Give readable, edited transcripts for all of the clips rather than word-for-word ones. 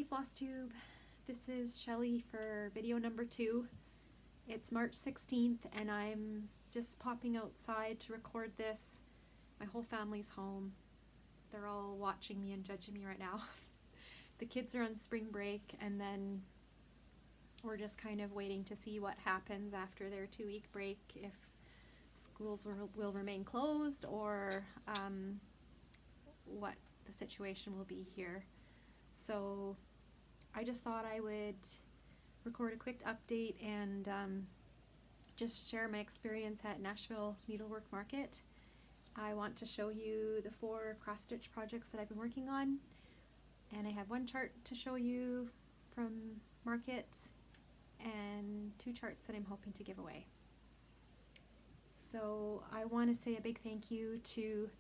Hey Flosstube, this is Shelly for video number 2. It's March 16th and I'm just popping outside to record this. My whole family's home. They're all watching me and judging me right now. The kids are on spring break and then we're just kind of waiting to see what happens after their 2-week break, if schools will remain closed or what the situation will be here. So I just thought I would record a quick update and just share my experience at Nashville Needlework Market. I want to show you the 4 cross-stitch projects that I've been working on, and I have 1 chart to show you from market and 2 charts that I'm hoping to give away. So I want to say a big thank you to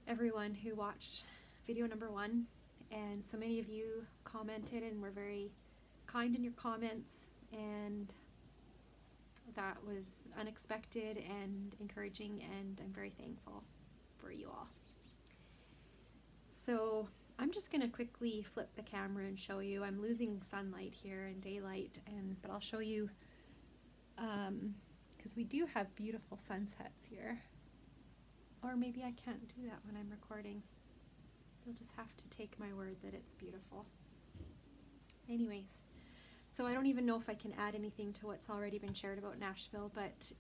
everyone who watched video number 1, and so many of you commented and were very kind in your comments, and that was unexpected and encouraging, and I'm very thankful for you all. So I'm just going to quickly flip the camera and show you. I'm losing sunlight here and daylight, but I'll show you because we do have beautiful sunsets here. Or maybe I can't do that when I'm recording. You'll just have to take my word that it's beautiful. Anyways, so I don't even know if I can add anything to what's already been shared about Nashville, but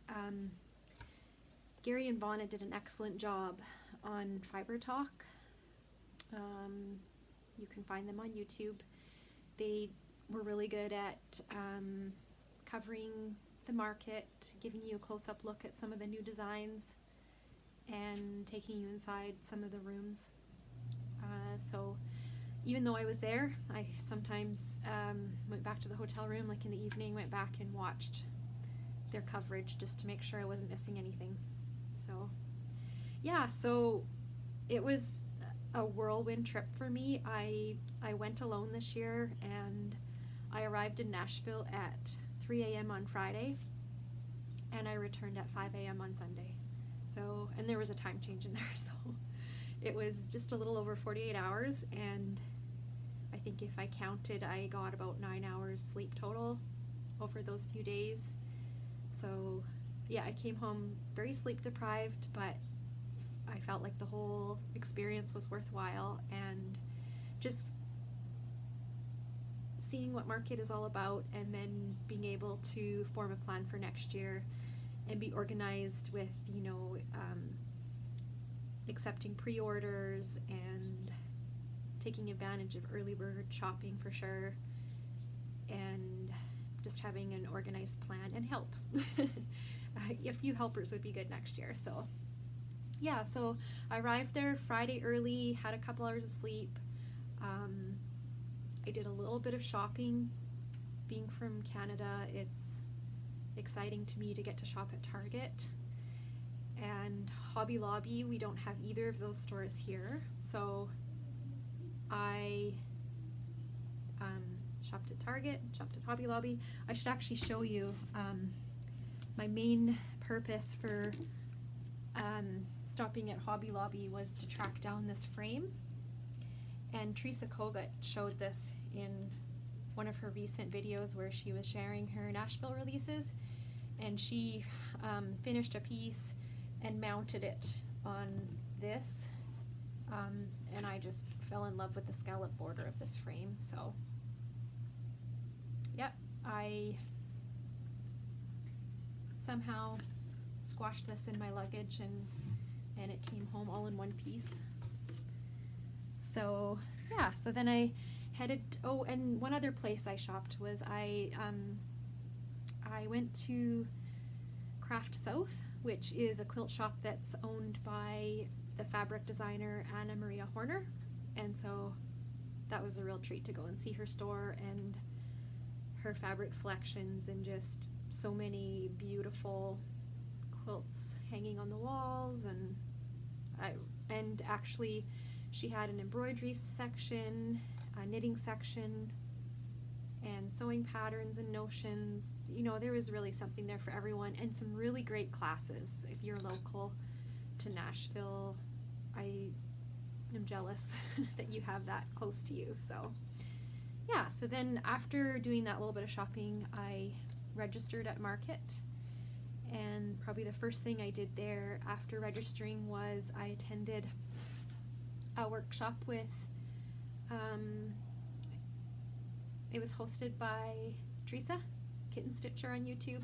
Gary and Vonna did an excellent job on Fiber Talk. You can find them on YouTube. They were really good at covering the market, giving you a close-up look at some of the new designs, and taking you inside some of the rooms. So even though I was there, I sometimes went back to the hotel room, like in the evening, went back and watched their coverage just to make sure I wasn't missing anything. So yeah, so it was a whirlwind trip for me. I went alone this year, and I arrived in Nashville at 3 a.m. on Friday, and I returned at 5 a.m. on Sunday. So, and there was a time change in there, so it was just a little over 48 hours, and I think if I counted, I got about 9 hours sleep total over those few days. So yeah, I came home very sleep deprived, but I felt like the whole experience was worthwhile, and just seeing what market is all about, and then being able to form a plan for next year and be organized with, you know, accepting pre-orders and taking advantage of early bird shopping for sure, and just having an organized plan and help. A few helpers would be good next year. So yeah, so I arrived there Friday early, had a couple hours of sleep. I did a little bit of shopping. Being from Canada, it's exciting to me to get to shop at Target and Hobby Lobby. We don't have either of those stores here, so I shopped at Target, shopped at Hobby Lobby. I should actually show you my main purpose for stopping at Hobby Lobby was to track down this frame, and Teresa Kitten showed this in one of her recent videos where she was sharing her Nashville releases, and she finished a piece and mounted it on this, and I just fell in love with the scallop border of this frame. So yep, I somehow squashed this in my luggage, and it came home all in one piece. So yeah, so then I headed, oh, and one other place I shopped was I went to Craft South, which is a quilt shop that's owned by the fabric designer Anna Maria Horner, and so that was a real treat to go and see her store and her fabric selections, and just so many beautiful quilts hanging on the walls, and actually she had an embroidery section, a knitting section, and sewing patterns and notions. You know, there was really something there for everyone, and some really great classes. If you're local to Nashville, I am jealous that you have that close to you. So yeah, so then after doing that little bit of shopping, I registered at Market. And probably the first thing I did there after registering was I attended a workshop with, it was hosted by Teresa Kitten on YouTube,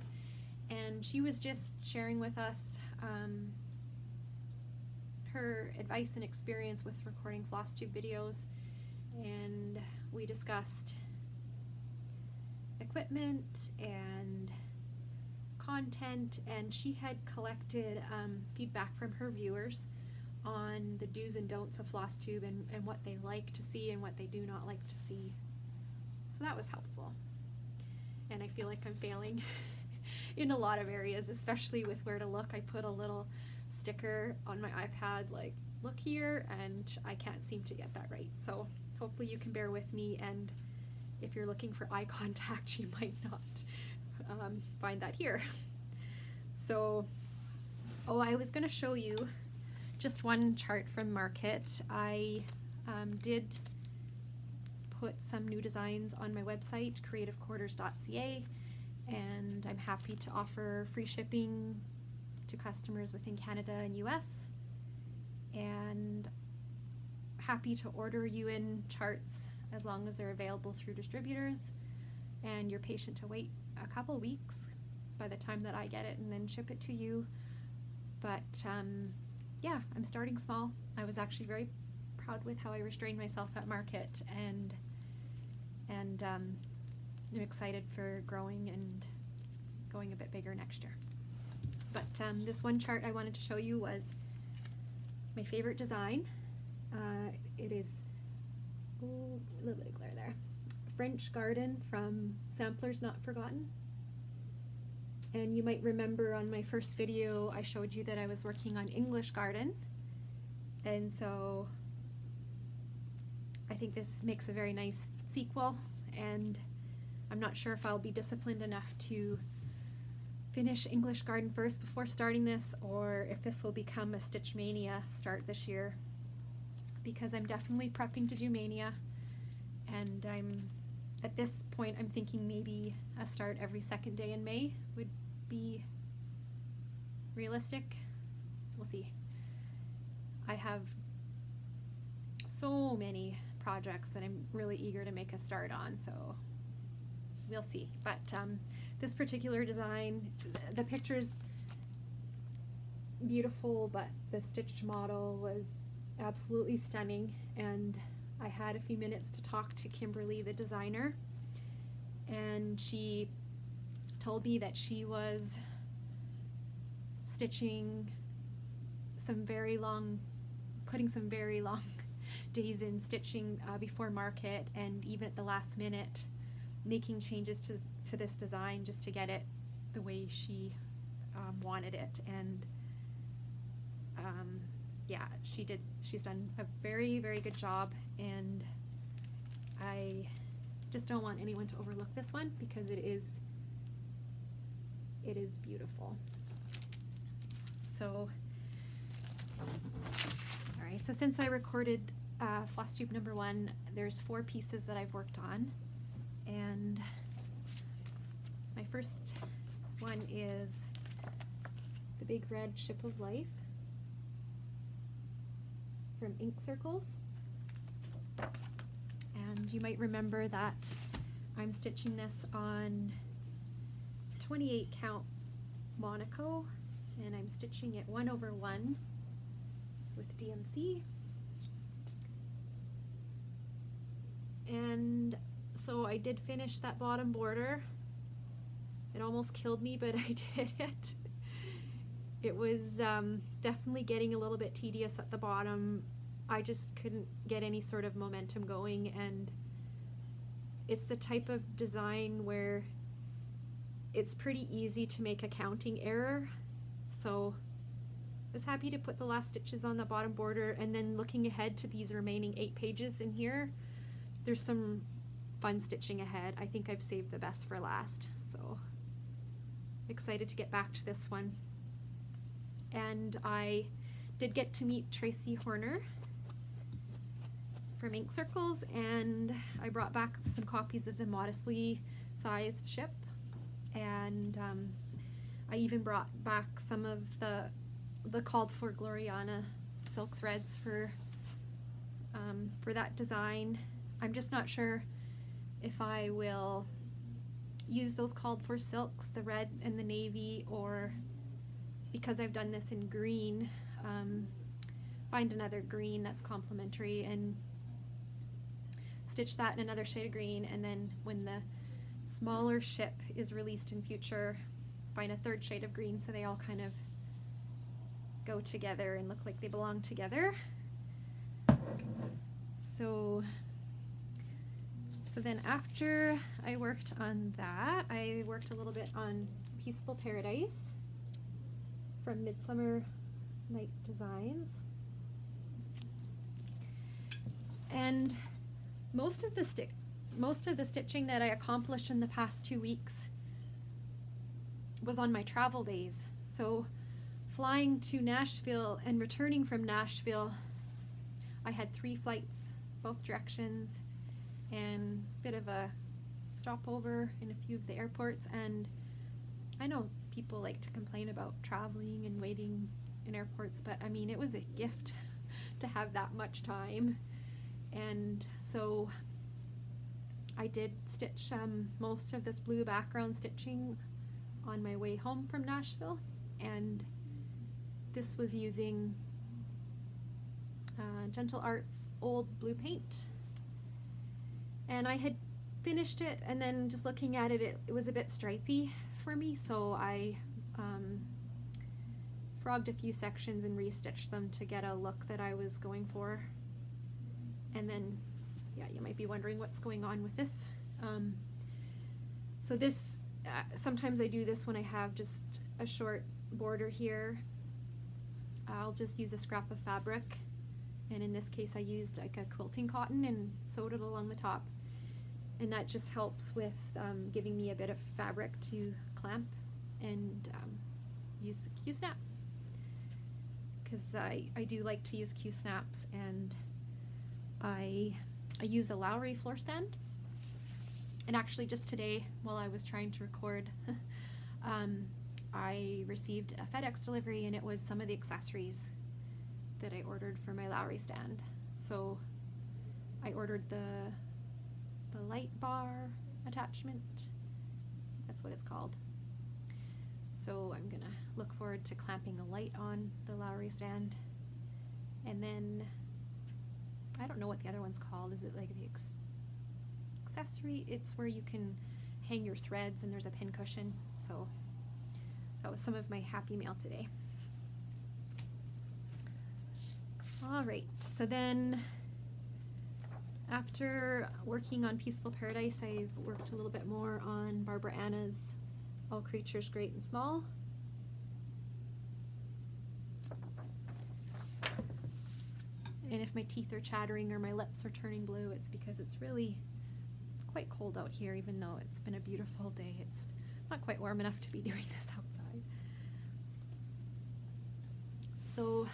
and she was just sharing with us her advice and experience with recording Flosstube videos, and we discussed equipment and content, and she had collected feedback from her viewers on the do's and don'ts of Flosstube and what they like to see and what they do not like to see. So that was helpful. And I feel like I'm failing in a lot of areas, especially with where to look. I put a little sticker on my iPad like, look here, and I can't seem to get that right. So hopefully you can bear with me, and if you're looking for eye contact, you might not find that here. So, I was going to show you just one chart from Market. I did put some new designs on my website, creativequarters.ca, and I'm happy to offer free shipping to customers within Canada and US, and happy to order you in charts as long as they're available through distributors, and you're patient to wait a couple weeks by the time that I get it and then ship it to you. But yeah, I'm starting small. I was actually very proud with how I restrained myself at Market, and I'm excited for growing and going a bit bigger next year. But this one chart I wanted to show you was my favorite design. It is, a little bit of glare there, French Garden from Samplers Not Forgotten. And you might remember on my first video I showed you that I was working on English Garden, and so I think this makes a very nice sequel, and I'm not sure if I'll be disciplined enough to finish English Garden first before starting this, or if this will become a Stitch Mania start this year, because I'm definitely prepping to do Mania, and at this point I'm thinking maybe a start every second day in May would be realistic. We'll see. I have so many projects that I'm really eager to make a start on, so we'll see. But this particular design, the picture's beautiful, but the stitched model was absolutely stunning, and I had a few minutes to talk to Kimberly, the designer, and she told me that she was stitching some very long, putting some very long days in stitching before Market, and even at the last minute making changes to this design just to get it the way she wanted it. And yeah, she's done a very, very good job, and I just don't want anyone to overlook this one because it is beautiful. So, alright, so since I recorded Flosstube number 1, there's 4 pieces that I've worked on, and my first one is the Big Red Ship of Life from Ink Circles. And you might remember that I'm stitching this on 28 count Monaco, and I'm stitching it 1/1 with DMC. And so I did finish that bottom border. It almost killed me, but I did it. It was definitely getting a little bit tedious at the bottom. I just couldn't get any sort of momentum going, and it's the type of design where it's pretty easy to make a counting error. So I was happy to put the last stitches on the bottom border, and then looking ahead to these remaining 8 pages in here, there's some fun stitching ahead. I think I've saved the best for last, so excited to get back to this one. And I did get to meet Tracy Horner from Ink Circles, and I brought back some copies of the modestly sized ship, and I even brought back some of the called for Gloriana silk threads for that design. I'm just not sure if I will use those called for silks, the red and the navy, or because I've done this in green, find another green that's complementary and stitch that in another shade of green, and then when the smaller ship is released in future, find a third shade of green so they all kind of go together and look like they belong together. So then after I worked on that, I worked a little bit on Peaceful Paradise from Midsummer Night Designs. And most of the stitching that I accomplished in the past 2 weeks was on my travel days. So flying to Nashville and returning from Nashville, I had 3 flights, both directions, and a bit of a stopover in a few of the airports. And I know people like to complain about traveling and waiting in airports, but I mean, it was a gift to have that much time. And so I did stitch most of this blue background stitching on my way home from Nashville, and this was using Gentle Arts old blue paint. And I had finished it, and then just looking at it, it was a bit stripy for me, so I frogged a few sections and restitched them to get a look that I was going for. And then, yeah, you might be wondering what's going on with this. So this, sometimes I do this when I have just a short border here. I'll just use a scrap of fabric, and in this case I used like a quilting cotton and sewed it along the top. And that just helps with giving me a bit of fabric to clamp and use Q-snap, because I do like to use Q-snaps, and I use a Lowry floor stand. And actually just today, while I was trying to record, I received a FedEx delivery, and it was some of the accessories that I ordered for my Lowry stand. So I ordered the light bar attachment, that's what it's called. So I'm gonna look forward to clamping a light on the Lowry stand. And then I don't know what the other one's called. Is it like the accessory? It's where you can hang your threads, and there's a pin cushion. So that was some of my happy mail today. All right, so then after working on Peaceful Paradise, I've worked a little bit more on Barbara Anna's All Creatures Great and Small. And if my teeth are chattering or my lips are turning blue, it's because it's really quite cold out here, even though it's been a beautiful day. It's not quite warm enough to be doing this outside. So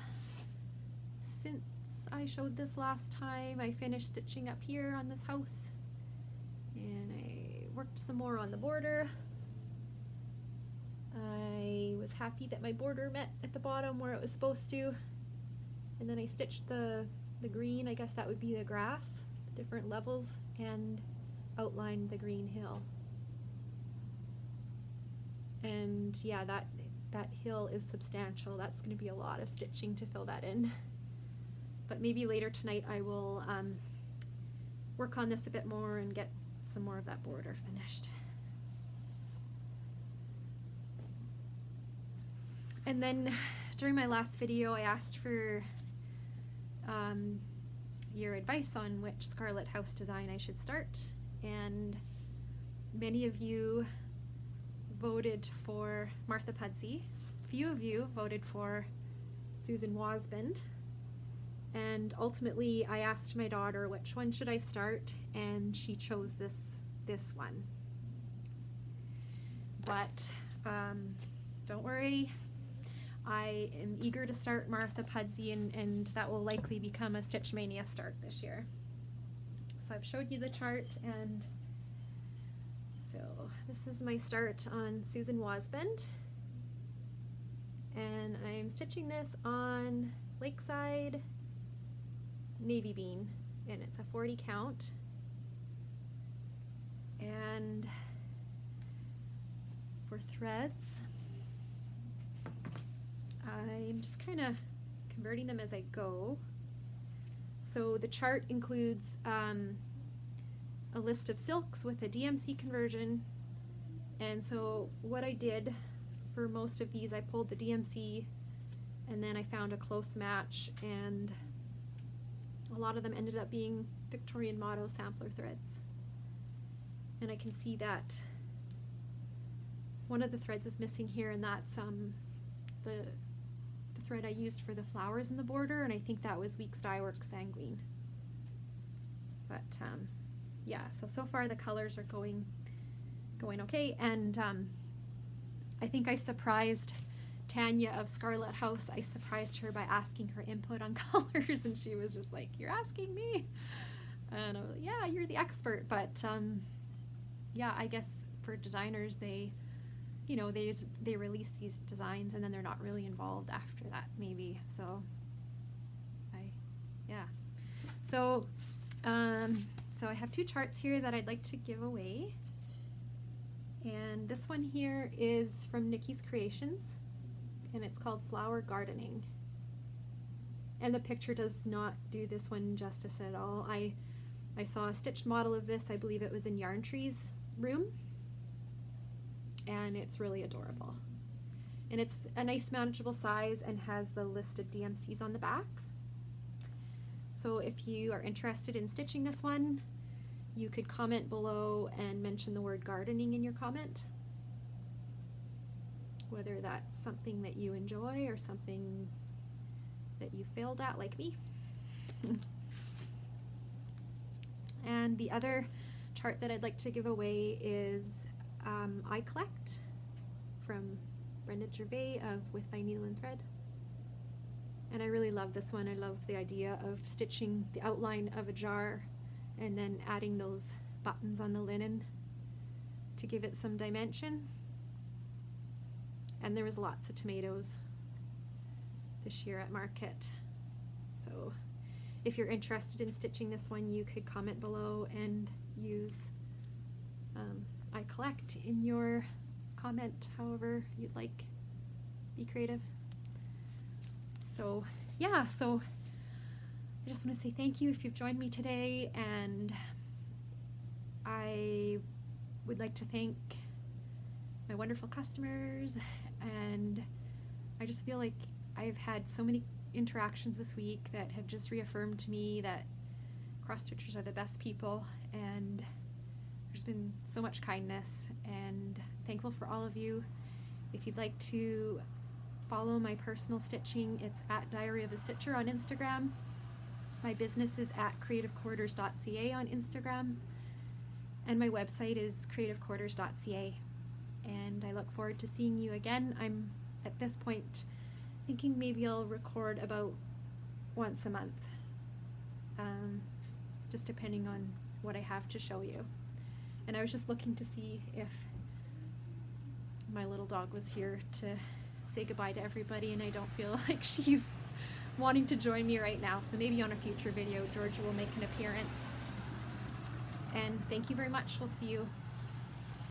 since I showed this last time, I finished stitching up here on this house, and I worked some more on the border. I was happy that my border met at the bottom where it was supposed to, and then I stitched the green, I guess that would be the grass, different levels, and outlined the green hill. And yeah, that hill is substantial. That's going to be a lot of stitching to fill that in. But maybe later tonight I will work on this a bit more and get some more of that border finished. And then during my last video, I asked for your advice on which Scarlett house design I should start, and many of you voted for Martha Pudsey. A few of you voted for Susan Wasband. And ultimately, I asked my daughter which one should I start, and she chose this one. But don't worry, I am eager to start Martha Pudsey, and that will likely become a Stitch Mania start this year. So I've showed you the chart, and so this is my start on Susan Wasbend, and I'm stitching this on Lakeside Navy Bean, and it's a 40 count. And for threads, I'm just kind of converting them as I go. So the chart includes a list of silks with a DMC conversion, and so what I did for most of these, I pulled the DMC and then I found a close match, and a lot of them ended up being Victorian Motto sampler threads. And I can see that one of the threads is missing here, and that's the thread I used for the flowers in the border, and I think that was Weeks Dye Works Sanguine. But yeah, so far the colors are going okay, and I think I surprised Tanya of Scarlett House. I surprised her by asking her input on colors, and she was just like, "You're asking me?" And I was like, "Yeah, you're the expert." But yeah, I guess for designers, they, you know, they release these designs and then they're not really involved after that, maybe. So yeah. So so I have two charts here that I'd like to give away. And this one here is from Nikki's Creations, and it's called Flower Gardening. And the picture does not do this one justice at all. I saw a stitched model of this, I believe it was in Yarn Tree's room, and it's really adorable. And it's a nice manageable size and has the listed DMCs on the back. So if you are interested in stitching this one, you could comment below and mention the word gardening in your comment, whether that's something that you enjoy or something that you failed at, like me. And the other chart that I'd like to give away is I Collect from Brenda Gervais of With Thy Needle and Thread. And I really love this one. I love the idea of stitching the outline of a jar and then adding those buttons on the linen to give it some dimension. And there was lots of tomatoes this year at market. So if you're interested in stitching this one, you could comment below and use I Collect in your comment, however you'd like. Be creative. So yeah, so I just want to say thank you if you've joined me today, and I would like to thank my wonderful customers, and I just feel like I've had so many interactions this week that have just reaffirmed to me that cross-stitchers are the best people, and there's been so much kindness, and thankful for all of you. If you'd like to follow my personal stitching, it's at Diary of a Stitcher on Instagram. My business is at creativequarters.ca on Instagram, and my website is creativequarters.ca. And I look forward to seeing you again. I'm at this point thinking maybe I'll record about once a month, just depending on what I have to show you. And I was just looking to see if my little dog was here to say goodbye to everybody, and I don't feel like she's wanting to join me right now, so maybe on a future video Georgia will make an appearance. And thank you very much. We'll see you